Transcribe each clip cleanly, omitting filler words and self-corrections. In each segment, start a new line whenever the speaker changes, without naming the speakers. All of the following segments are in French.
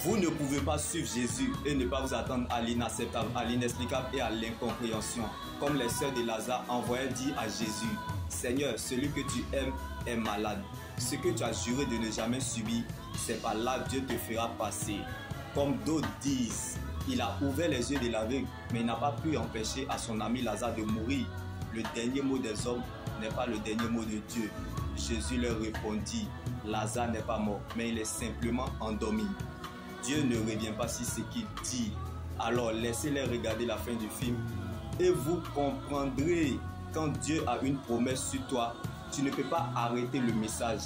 Vous ne pouvez pas suivre Jésus et ne pas vous attendre à l'inacceptable, à l'inexplicable et à l'incompréhension. Comme les sœurs de Lazare envoyaient dire à Jésus, Seigneur, celui que tu aimes est malade. Ce que tu as juré de ne jamais subir, c'est par là Dieu te fera passer. Comme d'autres disent, il a ouvert les yeux de l'aveugle, mais il n'a pas pu empêcher à son ami Lazare de mourir. Le dernier mot des hommes n'est pas le dernier mot de Dieu. Jésus leur répondit, Lazare n'est pas mort, mais il est simplement endormi. Dieu ne revient pas sur ce qu'il dit. Alors laissez-les regarder la fin du film et vous comprendrez quand Dieu a une promesse sur toi, tu ne peux pas arrêter le message.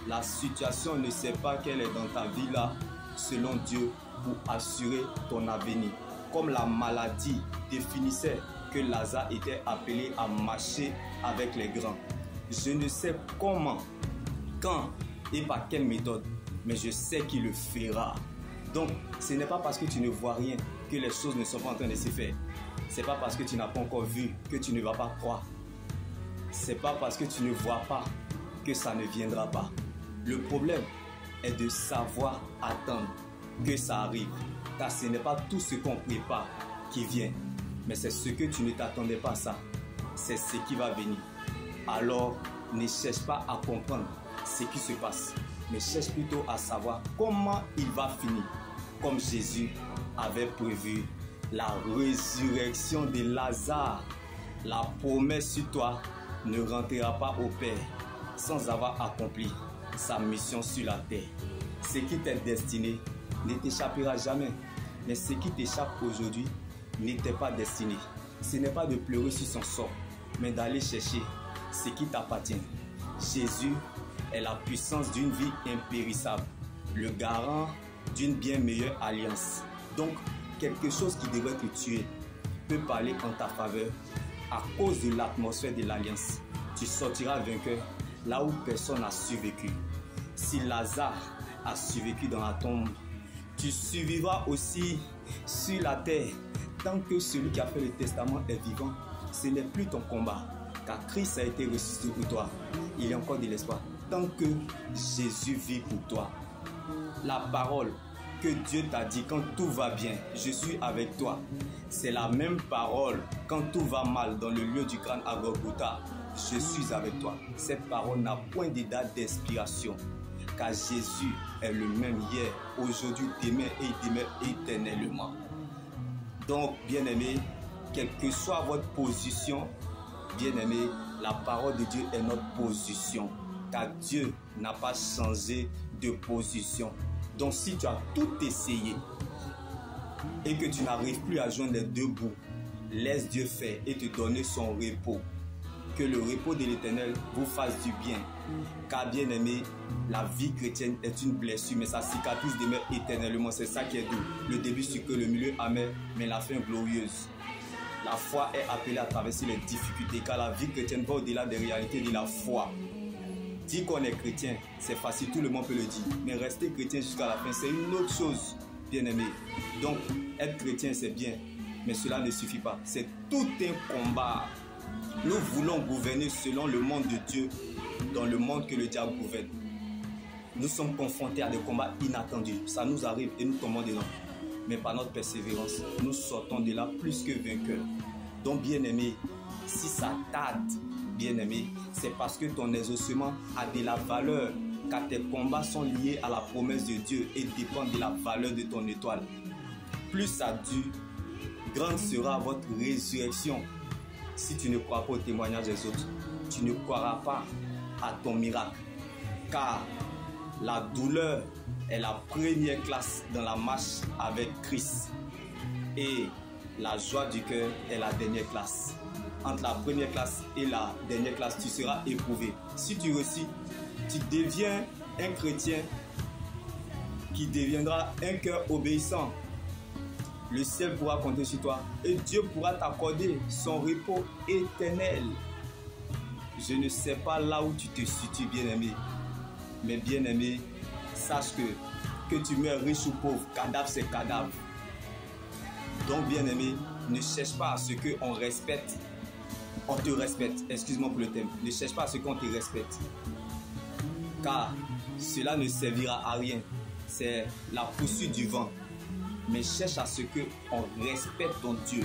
La situation ne sait pas qu'elle est dans ta vie là, selon Dieu, pour assurer ton avenir. Comme la maladie définissait que Lazare était appelé à marcher avec les grands. Je ne sais comment, quand et par quelle méthode, mais je sais qu'il le fera. Donc, ce n'est pas parce que tu ne vois rien que les choses ne sont pas en train de se faire. Ce n'est pas parce que tu n'as pas encore vu que tu ne vas pas croire. Ce n'est pas parce que tu ne vois pas que ça ne viendra pas. Le problème est de savoir attendre que ça arrive. Car ce n'est pas tout ce qu'on prépare qui vient. Mais c'est ce que tu ne t'attendais pas à ça. C'est ce qui va venir. Alors, ne cherche pas à comprendre ce qui se passe. Mais cherche plutôt à savoir comment il va finir. Comme Jésus avait prévu la résurrection de Lazare. La promesse sur toi ne rentrera pas au Père sans avoir accompli sa mission sur la terre. Ce qui t'est destiné ne t'échappera jamais. Mais ce qui t'échappe aujourd'hui n'était pas destiné. Ce n'est pas de pleurer sur son sort, mais d'aller chercher ce qui t'appartient. Jésus est la puissance d'une vie impérissable, le garant d'une bien meilleure alliance. Donc, quelque chose qui devrait te tuer peut parler en ta faveur à cause de l'atmosphère de l'alliance. Tu sortiras vainqueur là où personne n'a survécu. Si Lazare a survécu dans la tombe, tu survivras aussi sur la terre. Tant que celui qui a fait le testament est vivant, ce n'est plus ton combat, car Christ a été ressuscité pour toi. Il y a encore de l'espoir. Tant que Jésus vit pour toi, la parole que Dieu t'a dit quand tout va bien, je suis avec toi, c'est la même parole quand tout va mal dans le lieu du crâne à Golgotha, je suis avec toi. Cette parole n'a point de date d'expiration, car Jésus est le même hier, aujourd'hui, demain et demain éternellement. Donc, bien-aimé, quelle que soit votre position, bien-aimé, la parole de Dieu est notre position. Car Dieu n'a pas changé de position. Donc si tu as tout essayé et que tu n'arrives plus à joindre les deux bouts, laisse Dieu faire et te donner son repos. Que le repos de l'Éternel vous fasse du bien. Car bien aimé, la vie chrétienne est une blessure, mais sa cicatrice demeure éternellement. C'est ça qui est doux. Le début sucré, le milieu amer, mais la fin glorieuse. La foi est appelée à traverser les difficultés, car la vie chrétienne va au-delà des réalités de la foi. Dire qu'on est chrétien, c'est facile, tout le monde peut le dire. Mais rester chrétien jusqu'à la fin, c'est une autre chose, bien aimé. Donc, être chrétien, c'est bien, mais cela ne suffit pas. C'est tout un combat. Nous voulons gouverner selon le monde de Dieu, dans le monde que le diable gouverne. Nous sommes confrontés à des combats inattendus. Ça nous arrive et nous tombons dedans. Mais par notre persévérance, nous sortons de là plus que vainqueurs. Donc, bien aimé, si ça tarde, bien aimé, c'est parce que ton exaucement a de la valeur, car tes combats sont liés à la promesse de Dieu et dépendent de la valeur de ton étoile. Plus ça dure, grande sera votre résurrection. Si tu ne crois pas au témoignage des autres, tu ne croiras pas à ton miracle. Car la douleur est la première classe dans la marche avec Christ. Et la joie du cœur est la dernière classe. Entre la première classe et la dernière classe, tu seras éprouvé. Si tu réussis, tu deviens un chrétien qui deviendra un cœur obéissant. Le ciel pourra compter sur toi et Dieu pourra t'accorder son repos éternel. Je ne sais pas là où tu te situes, bien-aimé. Mais bien-aimé, sache que tu meurs riche ou pauvre, cadavre c'est cadavre. Donc bien-aimé, ne cherche pas à ce qu'on respecte. On te respecte, excuse-moi pour le thème. Ne cherche pas à ce qu'on te respecte. Car cela ne servira à rien. c'est la poursuite du vent. Mais cherche à ce qu'on respecte ton Dieu.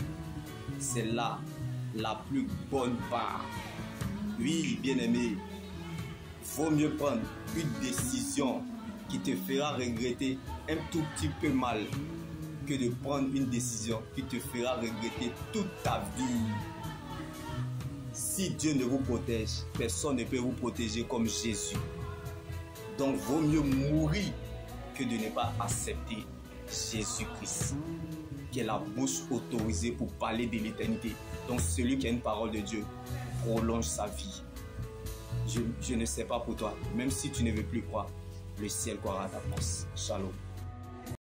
C'est là la plus bonne part. Oui, bien-aimé, vaut mieux prendre une décision qui te fera regretter un tout petit peu mal que de prendre une décision qui te fera regretter toute ta vie. Si Dieu ne vous protège, personne ne peut vous protéger comme Jésus. Donc, vaut mieux mourir que de ne pas accepter Jésus-Christ, qui est la bouche autorisée pour parler de l'éternité. Donc, celui qui a une parole de Dieu prolonge sa vie. Je ne sais pas pour toi, même si tu ne veux plus croire, le ciel croira à ta place. Shalom.